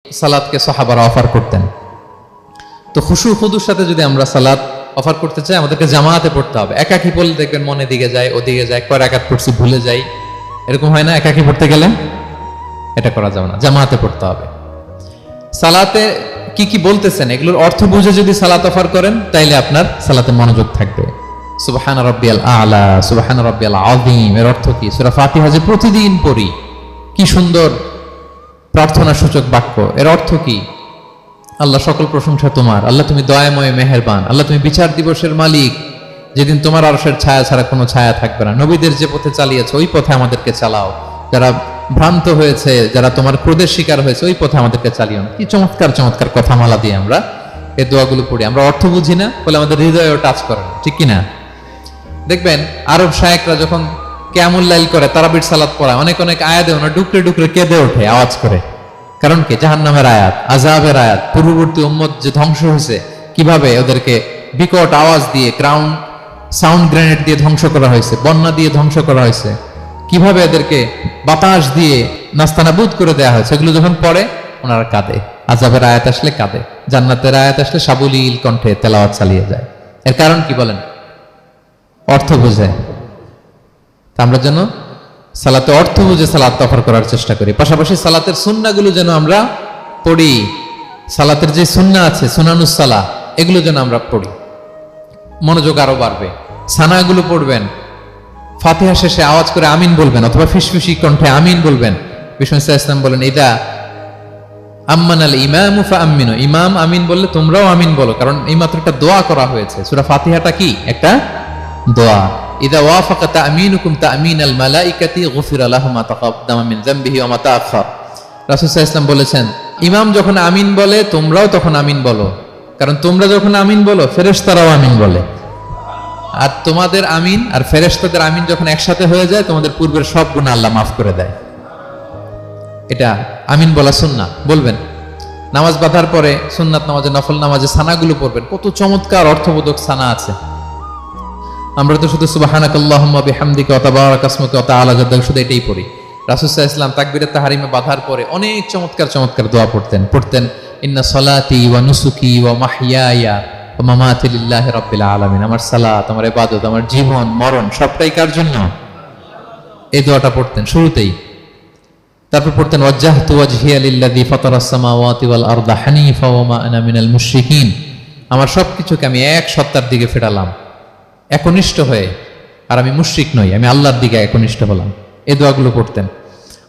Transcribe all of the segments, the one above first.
সালাতকে সাহাবারা অফার করতেন। তো খুশু খুদুর সাথে যদি আমরা সালাত অফার করতে চাই, আমাদেরকে জামাতে পড়তে হবে। একাকি পড়লে দেখবেন মনে দিকে যায়, ওদিকে যায়, কয় রাকাত পড়ছি ভুলে যাই, এরকম হয় না? একাকি পড়তে গেলে এটা করা যাবে না, জামাতে পড়তে হবে। সালাতে কি কি বলতেছেন এগুলোর অর্থ বুঝে যদি সালাত অফার করেন, তাইলে আপনার সালাতে মনোযোগ থাকবে। সুবহান রাব্বিয়াল আলা, সুবহান রাব্বিয়াল আযীম এর অর্থ কি? সূরা ফাতিহা যে প্রতিদিন পড়ি, কি সুন্দর প্রার্থনা সূচক বাক্য, এর অর্থ কি? আল্লাহ সকল প্রশংসা তোমার, আল্লাহ তুমি দয়াময় মেহেরবান, আল্লাহ তুমি বিচার দিবসের মালিক, যেদিন তোমার আরশের ছায়া ছাড়া কোনো ছায়া থাকবে না। নবীদের যে পথে চালিয়েছে ওই পথে আমাদেরকে চালাও, যারা ভ্রান্ত হয়েছে, যারা তোমার ক্রোধের শিকার হয়েছে ওই পথে আমাদেরকে চালিও না। কি চমৎকার চমৎকার কথামালা দিয়ে আমরা এই দোয়াগুলো পড়ি। আমরা অর্থ বুঝি না বলে আমাদের হৃদয়েও টাচ করে না, ঠিক কিনা? দেখবেন আরব শায়েকরা যখন কিয়ামুল লাইল করে, তারাবির সালাত পড়ায়, অনেক অনেক আয়াতে ওনা ডুকরে ডুকরে কেঁদে ওঠে আওয়াজ করে। কারণ কি? জাহান্নামের আয়াত, আযাবের আয়াত, পূর্ববর্তী উম্মত যে ধ্বংস হয়েছে, কিভাবে ওদেরকে বিকট আওয়াজ দিয়ে, গ্রাউন্ড সাউন্ড গ্রেনেড দিয়ে ধ্বংস করা হয়েছে, বন্যা দিয়ে ধ্বংস করা হয়েছে, কিভাবে এদেরকে বাতাস দিয়ে নাস্তানাবুদ করে দেয়া হয়েছে, এগুলো যখন পড়ে ওনারা কাঁদে। আযাবের আয়াত আসলে কাঁদে, জান্নাতের আয়াত আসলে সাবলীল কণ্ঠে তেলাওয়াত চালিয়ে যায়। এর কারণ কি বলেন? অর্থ বুঝে। আমরা যেন সালাতে অর্থ বুঝে সালাত অফার করার চেষ্টা করি। পাশাপাশি সালাতের সুন্নাহগুলো যেন আমরা পড়ি। সালাতের যে সুন্নাহ আছে, সুনানুস সালাহ, এগুলো যেন আমরা পড়ি, মনোযোগ আরো বাড়বে। সানাগুলো পড়বেন, ফাতিহা শেষে আওয়াজ করে আমিন বলবেন, অথবা ফিসফিসি কণ্ঠে আমিন বলবেন। বিষ্ণু ইসলাম বলেন, ইদা আম্মানাল ইমামু ফাআমিনু, ইমাম আমিন বললে তোমরাও আমিন বলো, কারণ এই মাত্র একটা দোয়া করা হয়েছে। সূরা ফাতিহাটা কি? একটা দোয়া। ইদা ওয়াফাকা তা'মিনুকুম তা'মিনাল মালাইকাতি গুফিরা লাহু মা তাকাদ্দামা মিন যামবিহি ওয়া মা তাআখার। রাসূল সাল্লাল্লাহু আলাইহি ওয়াসাল্লাম বলেছেন, ইমাম যখন আমিন বলে তোমরাও তখন আমিন বলো, কারণ তোমরা যখন আমিন বলো ফেরেশতারাও আমিন বলে। আর তোমাদের আমিন আর ফেরেশতাদের আমিন যখন একসাথে হয়ে যায়, তোমাদের পূর্বের সব গুনাহ আল্লাহ মাফ করে দেয়। এটা আমিন বলা সুন্নাহ, বলবেন। নামাজ বাঁধার পরে সুন্নাত নামাজে, নফল নামাজে সানাগুলো পড়বেন। কত চমৎকার অর্থবোধক সানা আছে। আমরা তো শুধু সুবহানাকাল্লাহুম্মা বিহামদিকা ওয়া তাবারাকা ইসমুকা ওয়া তাআলা জাদ্দুকা শুধু এটাই পড়ি। রাসূল সাল্লাল্লাহু আলাইহি ওয়াসাল্লাম তাকবীরে তাহরিমে বাঁধার পরে অনেক চমৎকার চমৎকার দোয়া পড়তেন। ইন্না সলাতি ওয়া নুসুকি ওয়া মাহইয়ায়া ওয়া মামাতি লিল্লাহি রাব্বিল আলামিন। আমার সালাত, আমার ইবাদত, আমার জীবন মরণ সবটাই কার জন্য? এই দোয়াটা পড়তেন শুরুতেই। তারপর পড়তেন ওয়াজ্জাহতু ওয়াজহিয়া লিল্লাযী ফাতারাস সামাওয়াতি ওয়াল আরদা হানিফা ওয়া মা আনা মিনাল মুশরিকিন। আমার সবকিছুকে আমি এক সত্তার দিকে ফেরালাম, একনিষ্ঠ হয়ে, আর আমি মুশরিক নই, আমি আল্লাহর দিকে একনিষ্ঠ হলাম। এই দোয়াগুলো পড়তেন।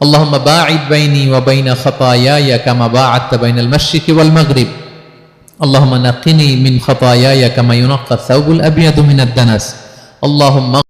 আল্লাহুম্মা বাঈদ বাইনি ওয়া বাইনা খাতায়ায়া কামা বাআদতা বাইনাল মাশরিকি ওয়াল মাগরিব। আল্লাহুম্মা নাক্কিনি মিন খাতায়ায়া কামা ইউনাক্কা আস-সাওবুল আবয়াদু মিনাদ দানাস। আল্লাহুম্মা